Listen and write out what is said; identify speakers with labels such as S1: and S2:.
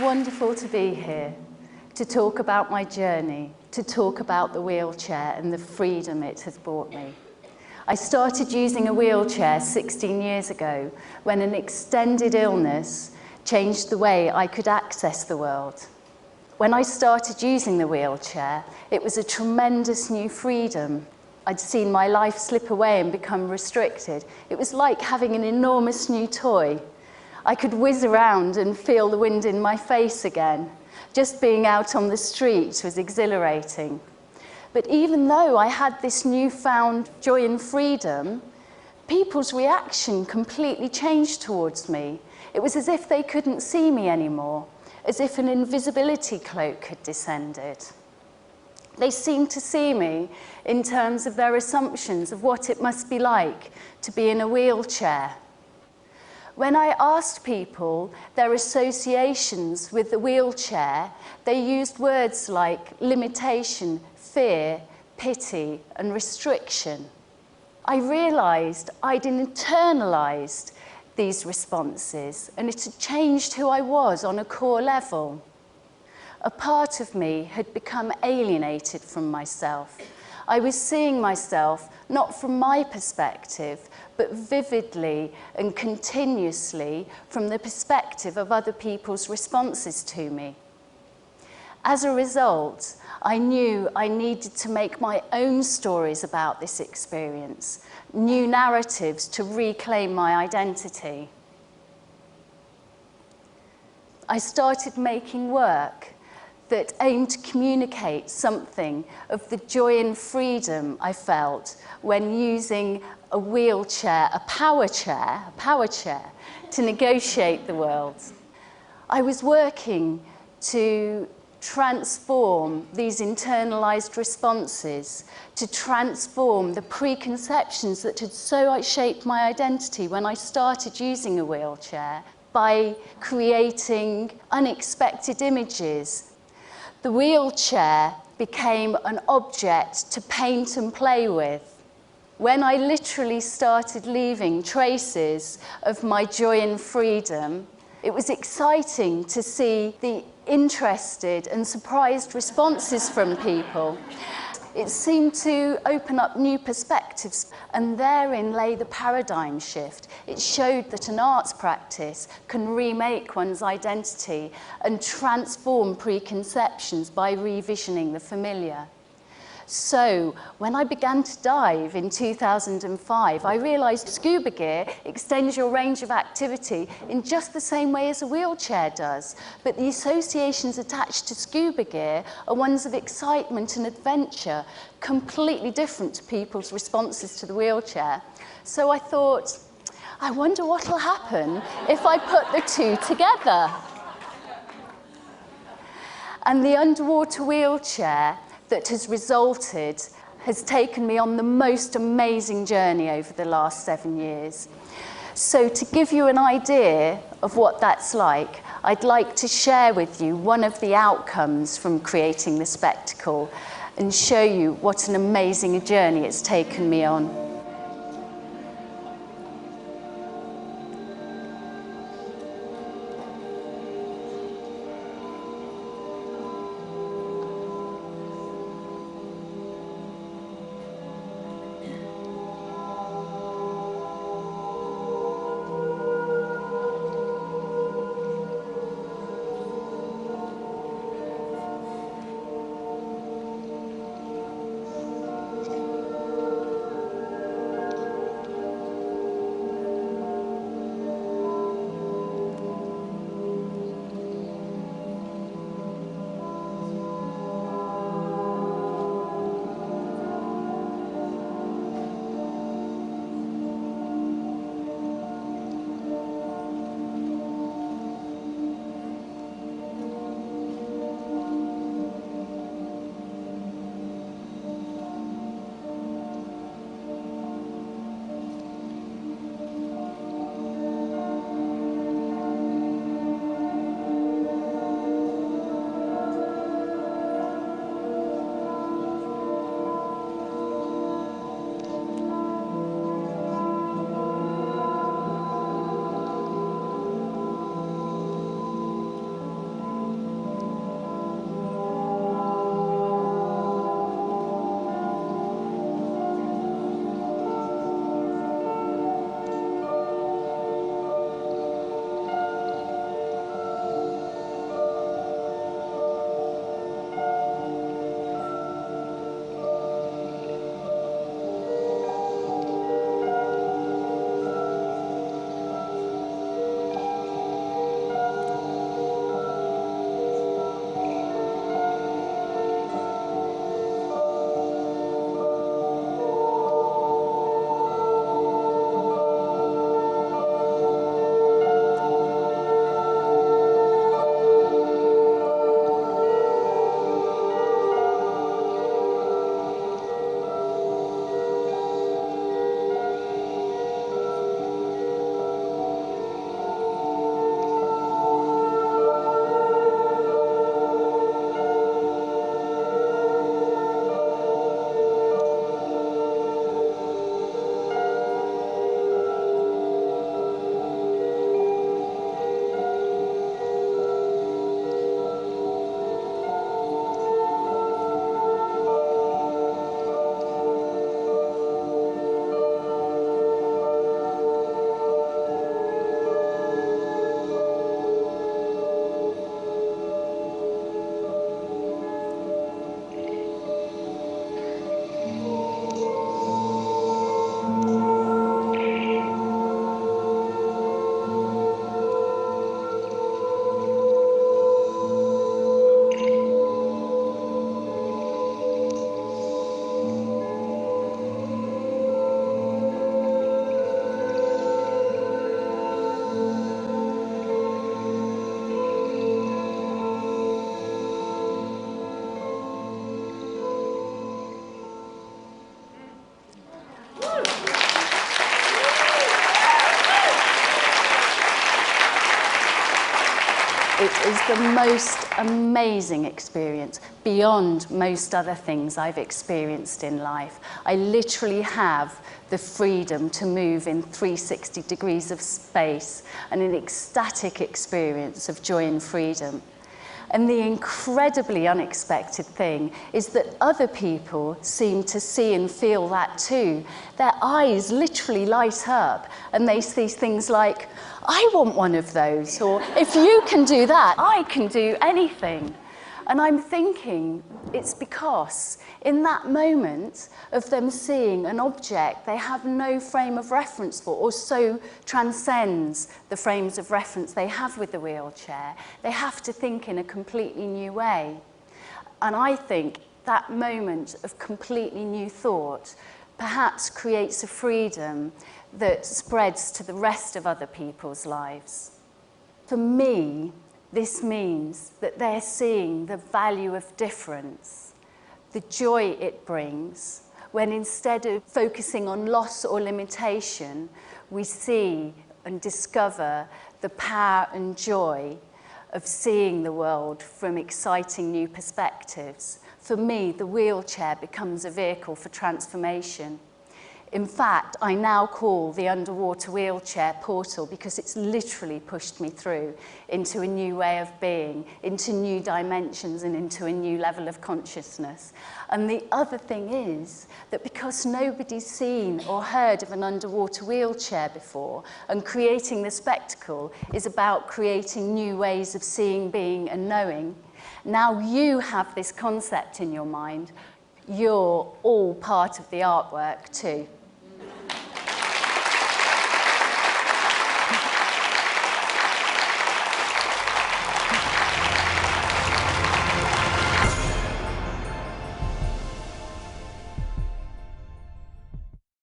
S1: wonderful to be here, to talk about my journey, to talk about the wheelchair and the freedom it has brought me. I started using a wheelchair 16 years ago when an extended illness changed the way I could access the world. When I started using the wheelchair, it was a tremendous new freedom. I'd seen my life slip away and become restricted. It was like having an enormous new toy. I could whiz around and feel the wind in my face again. Just being out on the street was exhilarating. But even though I had this newfound joy and freedom, people's reaction completely changed towards me. It was as if they couldn't see me anymore, as if an invisibility cloak had descended. They seemed to see me in terms of their assumptions of what it must be like to be in a wheelchair. When I asked people their associations with the wheelchair, they used words like limitation, fear, pity, and restriction. I realised I'd internalised these responses, and it had changed who I was on a core level. A part of me had become alienated from myself. I was seeing myself not from my perspective, but vividly and continuously from the perspective of other people's responses to me. As a result, I knew I needed to make my own stories about this experience, new narratives to reclaim my identity. I started making work that aimed to communicate something of the joy and freedom I felt when using a wheelchair, a power chair, to negotiate the world. I was working to transform these internalized responses, to transform the preconceptions that had so shaped my identity when I started using a wheelchair by creating unexpected images. The wheelchair became an object to paint and play with. When I literally started leaving traces of my joy and freedom, it was exciting to see the interested and surprised responses from people. It seemed to open up new perspectives, and therein lay the paradigm shift. It showed that an arts practice can remake one's identity and transform preconceptions by revisioning the familiar. So, when I began to dive in 2005, I realised scuba gear extends your range of activity in just the same way as a wheelchair does, but the associations attached to scuba gear are ones of excitement and adventure, completely different to people's responses to the wheelchair. So I thought, I wonder what'll happen if I put the two together. And the underwater wheelchair that has resulted has taken me on the most amazing journey over the last 7 years. So to give you an idea of what that's like, I'd like to share with you one of the outcomes from creating the spectacle and show you what an amazing journey it's taken me on. most amazing experience, beyond most other things I've experienced in life. I literally have the freedom to move in 360 degrees of space, and an ecstatic experience of joy and freedom. And the incredibly unexpected thing is that other people seem to see and feel that too. Their eyes literally light up and they see things like, I want one of those, or if you can do that, I can do anything. And I'm thinking it's because in that moment of them seeing an object they have no frame of reference for, or so transcends the frames of reference they have with the wheelchair, they have to think in a completely new way. And I think that moment of completely new thought perhaps creates a freedom that spreads to the rest of other people's lives. For me, this means that they're seeing the value of difference, the joy it brings, when instead of focusing on loss or limitation, we see and discover the power and joy of seeing the world from exciting new perspectives. For me, the wheelchair becomes a vehicle for transformation. In fact, I now call the underwater wheelchair Portal because it's literally pushed me through into a new way of being, into new dimensions and into a new level of consciousness. And the other thing is that because nobody's seen or heard of an underwater wheelchair before, and creating the spectacle is about creating new ways of seeing, being and knowing, now you have this concept in your mind. You're all part of the artwork too.